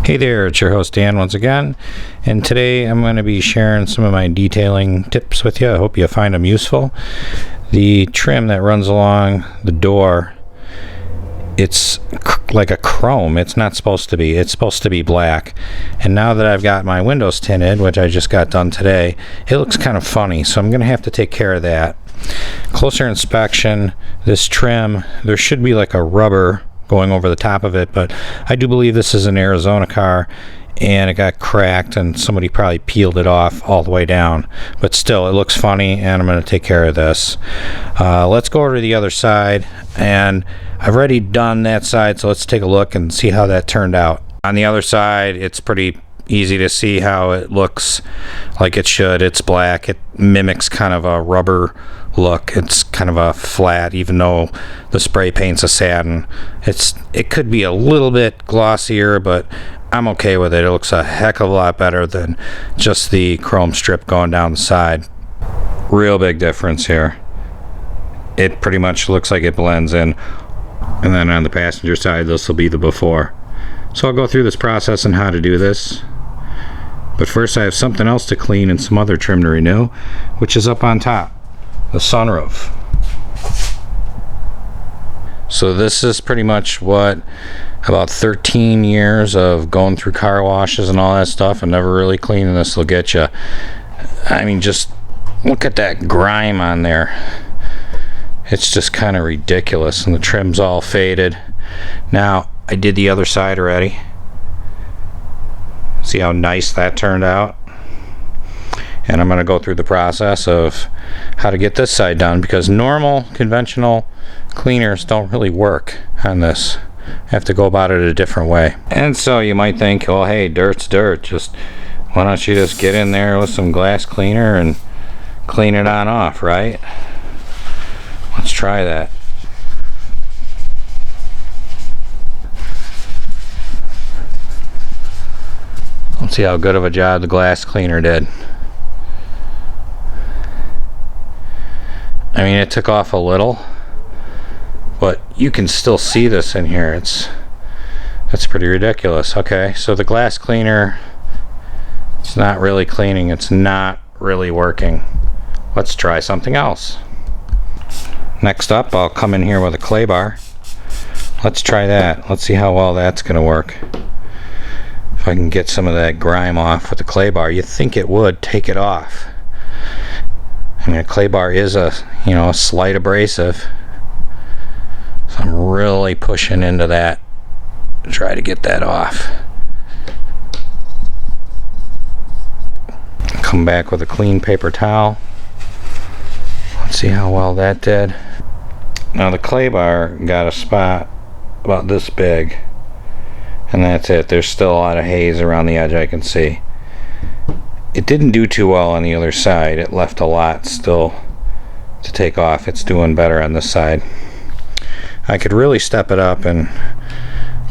Hey there, it's your host Dan once again, and today I'm going to be sharing some of my detailing tips with you. I hope you find them useful. The trim that runs along the door, it's like a chrome. It's not supposed to be. It's supposed to be black. And now that I've got my windows tinted, which I just got done today, it looks kind of funny, so I'm going to have to take care of that. Closer inspection, this trim, there should be like a rubber going over the top of it, but I do believe this is an Arizona car and it got cracked and somebody probably peeled it off all the way down, but still it looks funny and I'm going to take care of this. Let's go over to the other side, and I've already done that side, so let's take a look and see how that turned out. On the other side, it's pretty easy to see how it looks like it should. It's black. It mimics kind of a rubber look. It's kind of a flat, even though the spray paint's a satin. It could be a little bit glossier, but I'm okay with it. It looks a heck of a lot better than just the chrome strip going down the side. Real big difference here. It pretty much looks like it blends in. And then on the passenger side, this will be the before. So I'll go through this process and how to do this. But first I have something else to clean and some other trim to renew, which is up on top, the sunroof. So this is pretty much what about 13 years of going through car washes and all that stuff and never really cleaning this will get you. I mean, just look at that grime on there. It's just kind of ridiculous, and the trim's all faded. Now, I did the other side already. See how nice that turned out? And I'm going to go through the process of how to get this side done, because normal conventional cleaners don't really work on this. I have to go about it a different way. And so you might think, well, hey, dirt's dirt. Just why don't you just get in there with some glass cleaner and clean it on off, right? Let's try that. Let's see how good of a job the glass cleaner did. I mean, it took off a little, but you can still see this in here. That's pretty ridiculous. Okay, so the glass cleaner, it's not really cleaning. It's not really working. Let's try something else. Next up, I'll come in here with a clay bar. Let's try that. Let's see how well that's going to work. If I can get some of that grime off with the clay bar, you'd think it would take it off. I mean, a clay bar is a slight abrasive. So I'm really pushing into that to try to get that off. Come back with a clean paper towel. Let's see how well that did. Now the clay bar got a spot about this big, and that's it. There's still a lot of haze around the edge, I can see. It didn't do too well on the other side. It left a lot still to take off. It's doing better on this side. I could really step it up and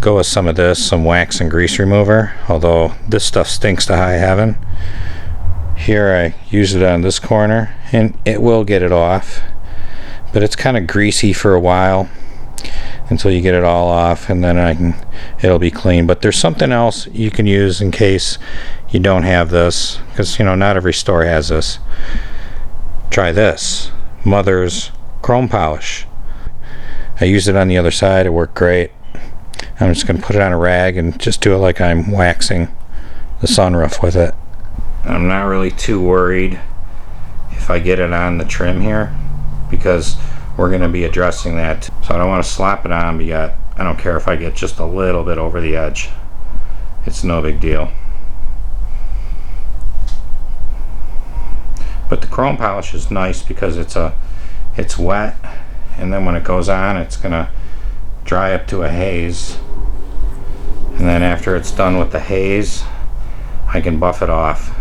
go with some of this, some wax and grease remover, although this stuff stinks to high heaven. Here I used it on this corner and it will get it off, but it's kind of greasy for a while until you get it all off, and then it'll be clean. But there's something else you can use in case you don't have this, because not every store has this. Try this, Mother's chrome polish. I used it on the other side. It worked great. I'm just going to put it on a rag and just do it like I'm waxing the sunroof with it. I'm not really too worried if I get it on the trim here, because we're going to be addressing that. So I don't want to slap it on, but yet I don't care if I get just a little bit over the edge. It's no big deal. But the chrome polish is nice because it's wet, and then when it goes on, it's going to dry up to a haze. And then after it's done with the haze, I can buff it off.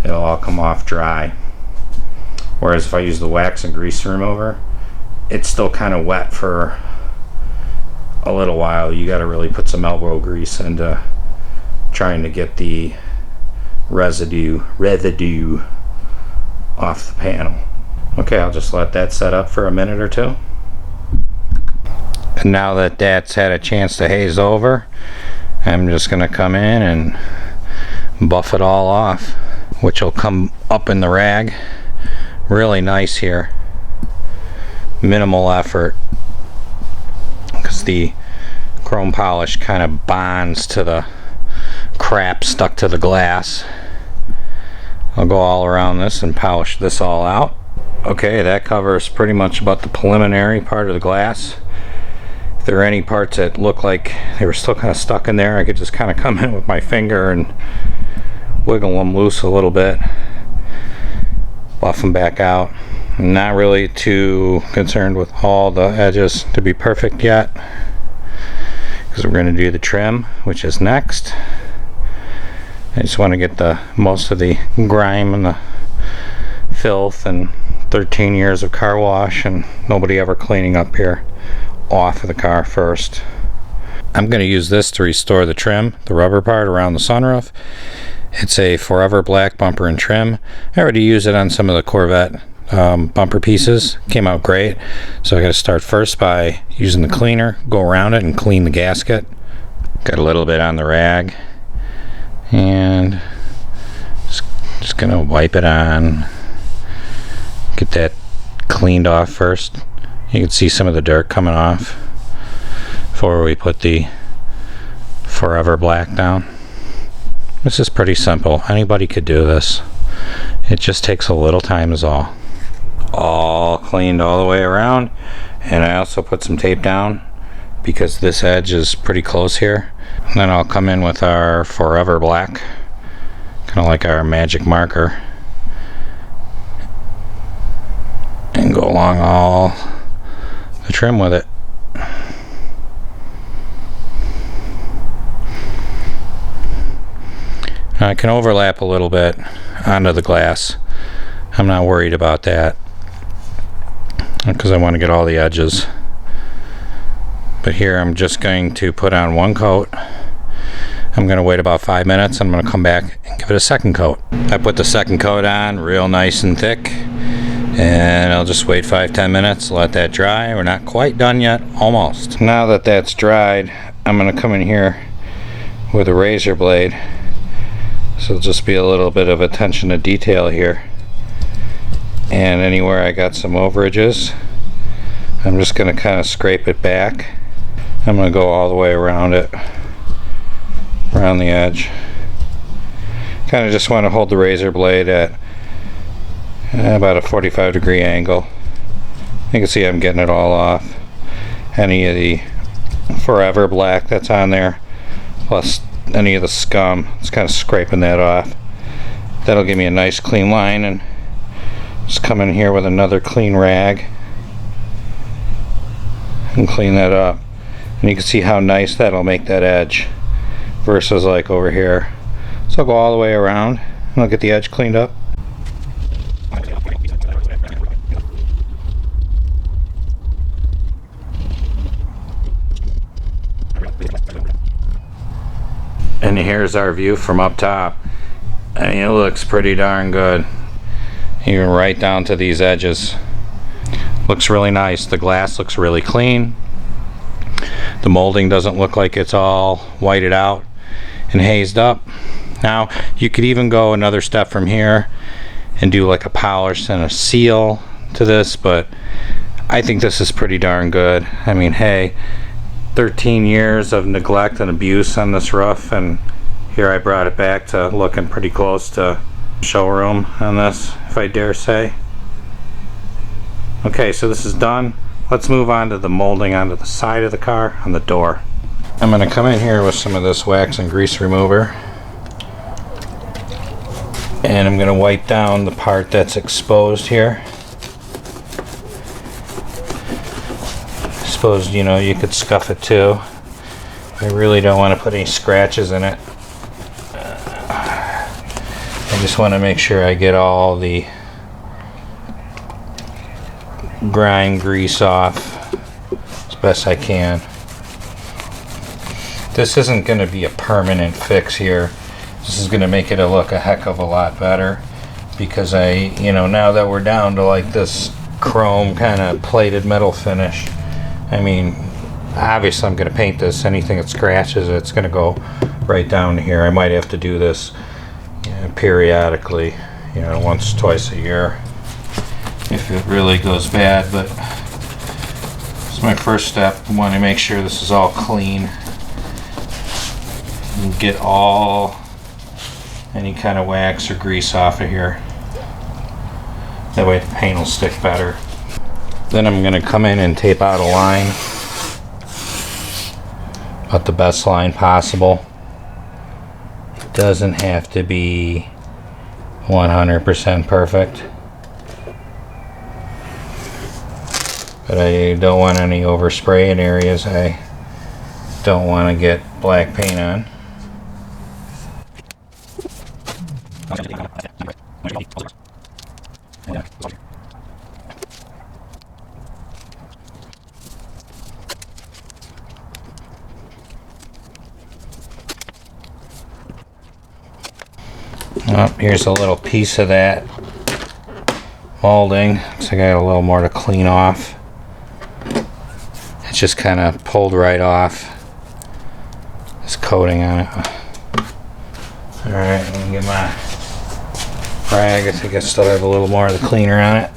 It'll all come off dry. Whereas if I use the wax and grease remover, it's still kind of wet for a little while. You got to really put some elbow grease into trying to get the residue off the panel. Okay, I'll just let that set up for a minute or two. And now that that's had a chance to haze over, I'm just going to come in and buff it all off, which will come up in the rag really nice here. Minimal effort, because the chrome polish kind of bonds to the crap stuck to the glass. I'll go all around this and polish this all out. Okay, that covers pretty much about the preliminary part of the glass. If there are any parts that look like they were still kind of stuck in there, I could just kind of come in with my finger and wiggle them loose a little bit, buff them back out. I'm not really too concerned with all the edges to be perfect yet, because we're going to do the trim, which is next. I just want to get the most of the grime and the filth and 13 years of car wash and nobody ever cleaning up here off of the car first. I'm going to use this to restore the trim, the rubber part around the sunroof. It's a Forever Black bumper and trim. I already used it on some of the Corvette bumper pieces. Came out great. So I got to start first by using the cleaner, go around it and clean the gasket. Got a little bit on the rag, and just gonna wipe it on, get that cleaned off first. You can see some of the dirt coming off before we put the Forever Black down. This is pretty simple. Anybody could do this. It just takes a little time is all. All cleaned all the way around, and I also put some tape down because this edge is pretty close here. And then I'll come in with our Forever Black, kind of like our magic marker, and go along all the trim with it. Now I can overlap a little bit onto the glass. I'm not worried about that because I want to get all the edges. But here I'm just going to put on one coat. I'm going to wait about 5 minutes. I'm going to come back and give it a second coat. I put the second coat on real nice and thick, and I'll just wait 5-10 minutes, let that dry. We're not quite done yet, almost. Now that that's dried, I'm going to come in here with a razor blade. So it'll just be a little bit of attention to detail here. And anywhere I got some overages, I'm just going to kind of scrape it back. I'm going to go all the way around it, around the edge. Kind of just want to hold the razor blade at about a 45-degree angle. You can see I'm getting it all off. Any of the Forever Black that's on there, plus any of the scum, it's kind of scraping that off. That'll give me a nice clean line, and just come in here with another clean rag and clean that up. And you can see how nice that'll make that edge versus like over here. So I'll go all the way around and I'll get the edge cleaned up. And here's our view from up top. I mean, it looks pretty darn good. Even right down to these edges. Looks really nice. The glass looks really clean. The molding doesn't look like it's all whited out and hazed up. Now, you could even go another step from here and do like a polish and a seal to this, but I think this is pretty darn good. I mean, hey, 13 years of neglect and abuse on this roof, and here I brought it back to looking pretty close to showroom on this, if I dare say. Okay, so this is done. Let's move on to the molding onto the side of the car, on the door. I'm going to come in here with some of this wax and grease remover, and I'm going to wipe down the part that's exposed here. I suppose, you know, you could scuff it too. I really don't want to put any scratches in it. I just want to make sure I get all the grime grease off as best I can. This isn't going to be a permanent fix here. This is going to make it look a heck of a lot better, because now that we're down to like this chrome kind of plated metal finish, I mean, Obviously I'm going to paint this. Anything that scratches it's going to go right down here. I might have to do this, you know, periodically, you know, once, twice a year if it really goes bad. But it's my first step. I want to make sure this is all clean and get all any kind of wax or grease off of here. That way the paint will stick better. Then I'm going to come in and tape out a line, about the best line possible. It doesn't have to be 100% perfect, but I don't want any overspray in areas I don't want to get black paint on. Oh, here's a little piece of that molding. Looks like I got a little more to clean off. It's just kind of pulled right off. This coating on it. Alright, let me get my rag. I think I still have a little more of the cleaner on it.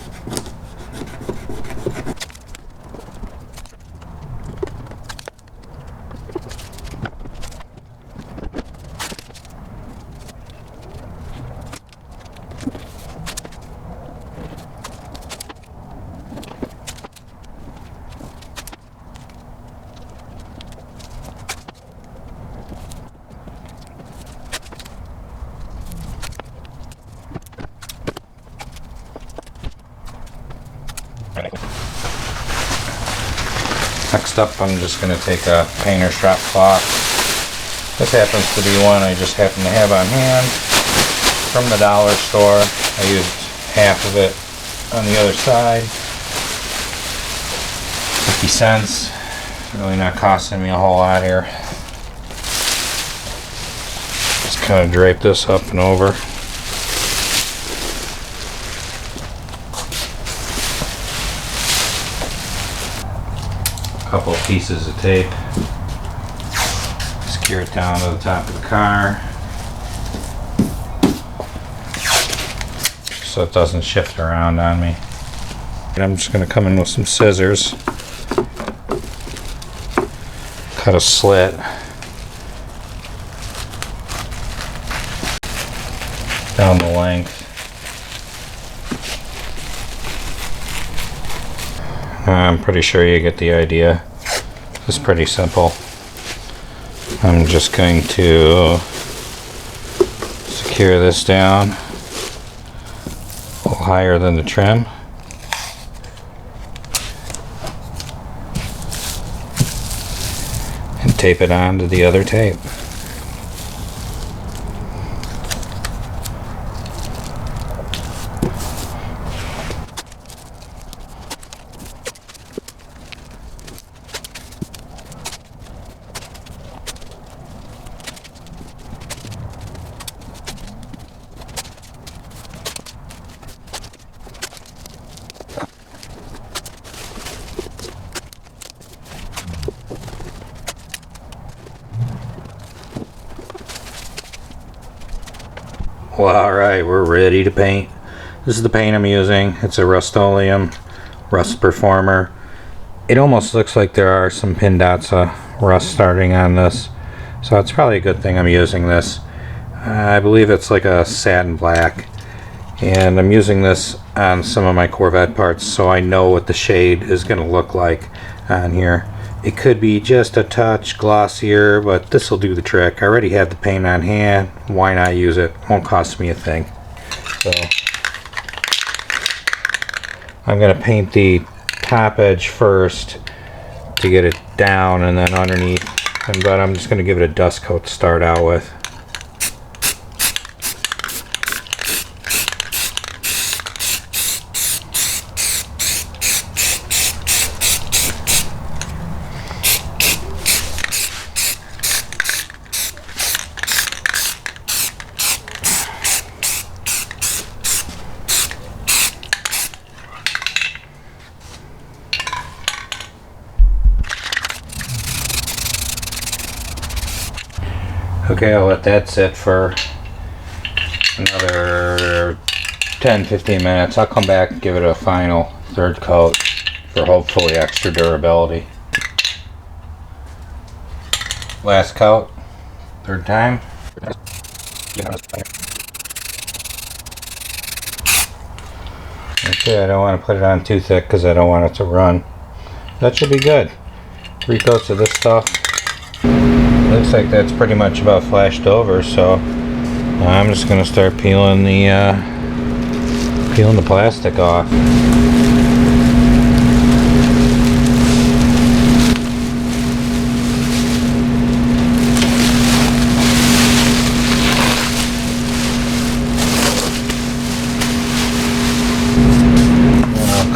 Next up, I'm just going to take a painter's drop cloth. This happens to be one I just happen to have on hand from the dollar store. I used half of it on the other side. 50 cents. Really not costing me a whole lot here. Just kind of drape this up and over. Couple of pieces of tape. Secure it down to the top of the car so it doesn't shift around on me. And I'm just going to come in with some scissors, cut a slit down the length. I'm pretty sure you get the idea. It's pretty simple. I'm just going to secure this down a little higher than the trim. And tape it on to the other tape. Well, alright, we're ready to paint. This is the paint I'm using. It's a Rust-Oleum Rust Performer. It almost looks like there are some pin dots of rust starting on this, so it's probably a good thing I'm using this. I believe it's like a satin black, and I'm using this on some of my Corvette parts so I know what the shade is going to look like on here. It could be just a touch glossier, but this will do the trick. I already have the paint on hand. Why not use it? Won't cost me a thing. So I'm going to paint the top edge first to get it down, and then underneath. But I'm just going to give it a dust coat to start out with. Okay, I'll let that sit for another 10-15 minutes. I'll come back and give it a final third coat for hopefully extra durability. Last coat, third time. Okay, I don't want to put it on too thick because I don't want it to run. That should be good. 3 coats of this stuff. Looks like that's pretty much about flashed over, so I'm just going to start peeling the plastic off.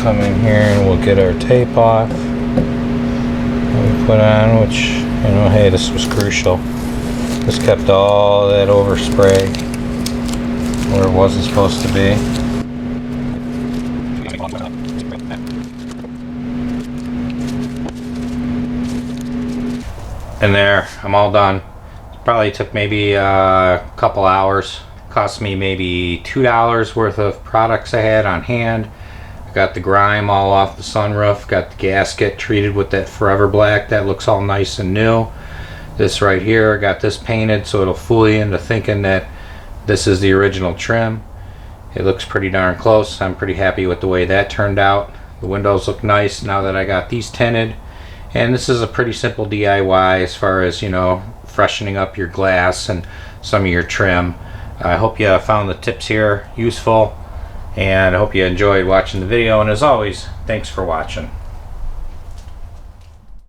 Come in here and we'll get our tape off that we put on, which, you know, hey, this was crucial. This kept all that overspray where it wasn't supposed to be. And there, I'm all done. Probably took maybe a couple hours. Cost me maybe $2 worth of products I had on hand. Got the grime all off the sunroof, got the gasket treated with that forever black. That looks all nice and new. This right here, got this painted so it'll fool you into thinking that this is the original trim. It looks pretty darn close. I'm pretty happy with the way that turned out. The windows look nice now that I got these tinted. And this is a pretty simple DIY as far as, you know, freshening up your glass and some of your trim. I hope you found the tips here useful. And I hope you enjoyed watching the video, and as always, thanks for watching.